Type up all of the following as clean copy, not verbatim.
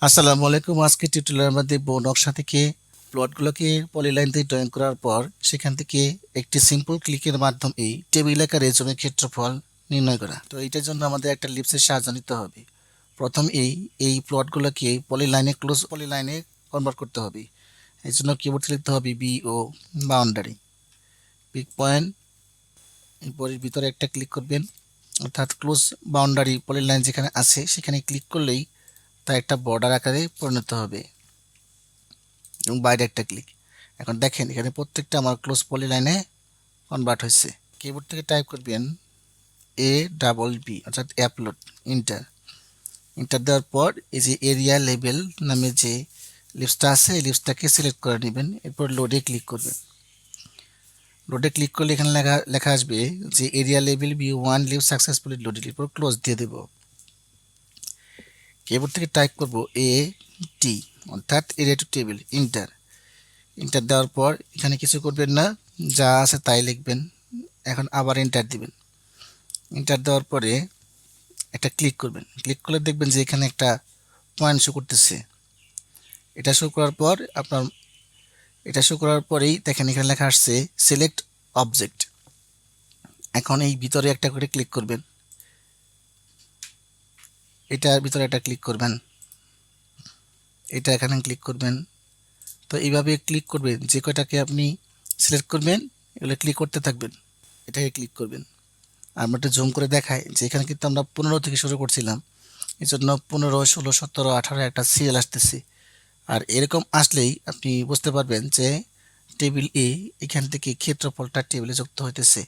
আসসালামু আলাইকুম। আজকে টিউটোরিয়ালের মধ্যে নকশা থেকে প্লটগুলোকে পলিলাইন দিয়ে ড্রয়িং করার পর সেখান থেকে একটি সিম্পল ক্লিকের মাধ্যমে এই টেবিল আকারে জমির ক্ষেত্রফল নির্ণয় করা। তো এইটার জন্য আমাদের একটা লিপসের সাহায্য নিতে হবে। প্রথম এই প্লটগুলোকে ক্লোজ পলিলাইনে কনভার্ট করতে হবে। এই জন্য কিবোর্ড লিখতে হবে BO বাউন্ডারি পিক পয়েন্ট, এরপর ভিতরে একটা ক্লিক করবেন, অর্থাৎ ক্লোজ বাউন্ডারি পলিলাইন যেখানে আছে সেখানে ক্লিক করলেই তা একটা বর্ডার আকারে পরিণত হবে এবং বাইরে একটা ক্লিক। এখন দেখেন এখানে প্রত্যেকটা আমার ক্লোজ পলিলাইনে কনভার্ট হয়েছে। কিবোর্ড থেকে টাইপ করবেন ABB অর্থাৎ অ্যাপলোড, ইন্টার দেওয়ার পর এই যে এরিয়া লেভেল নামে যে লিপসটা আছে এই লিপসটাকে সিলেক্ট করে নেবেন। এরপর লোডে ক্লিক করবেন। লোডে ক্লিক করলে এখানে লেখা আসবে যে area level B1 live successfully loaded. এরপর ক্লোজ দিয়ে দেব। কিবোর্ড থেকে টাইপ করব AT অর্থাৎ এরিয়া টু টেবিল, ইন্টার দেওয়ার পর এখানে কিছু করবেন না, যা আছে তাই লিখবেন। এখন আবার এন্টার দিবেন। এন্টার দেওয়ার পরে একটা ক্লিক করবেন। ক্লিক করলে দেখবেন যে এখানে একটা পয়েন্ট শো করতেছে। এটা শো করার পরেই দেখেন এখানে লেখা আসছে সিলেক্ট অবজেক্ট। এখন এই ভিতরে একটা করে ক্লিক করবেন, এটার ভিতরে একটা ক্লিক করবেন, এটা এখানে ক্লিক করবেন। তো এইভাবে ক্লিক করবেন, যে কয়টাকে আপনি সিলেক্ট করবেন এগুলো ক্লিক করতে থাকবেন, এটাকে ক্লিক করবেন। আমরা একটু জুম করে দেখাই যে এখানে কিন্তু আমরা 15 থেকে শুরু করছিলাম, এই জন্য 15, 16, 17, 18 একটা সিরিয়াল আসতেছে। আর এরকম আসলেই আপনি বুঝতে পারবেন যে টেবিল এখান থেকে ক্ষেত্রফলটা টেবিলে যুক্ত হইতেছে।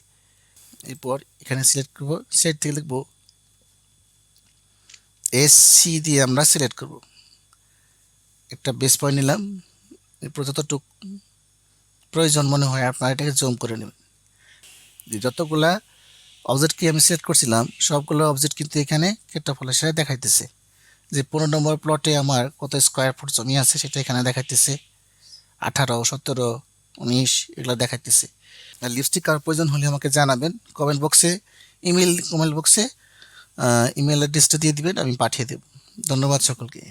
এরপর এখানে সিলেক্ট করব, সেট থেকে লিখব SC দিয়ে আমরা সিলেক্ট করব। একটা বেস পয়েন্ট নিলাম। এরপর যতটুকু প্রয়োজন মনে হয় আপনারা এটাকে জুম করে নেবেন। যতগুলা অবজেক্টকে আমি সিলেক্ট করছিলাম সবগুলো অবজেক্ট কিন্তু এখানে ক্ষেত্রফলের সাথে দেখাইতেছে। যে 15 নম্বর প্লটে আমার কত স্কোয়ার ফুট জমি আছে সেটা এখানে দেখাইতেছে, 18, 17, 19 এগুলো দেখাইতেছে। আর লিপস্টিক আর প্রয়োজন হলে আমাকে জানাবেন কমেন্ট বক্সে, ইমেল অ্যাড্রেসটা দিয়ে দিবেন, আমি পাঠিয়ে দেব। ধন্যবাদ সকলকে।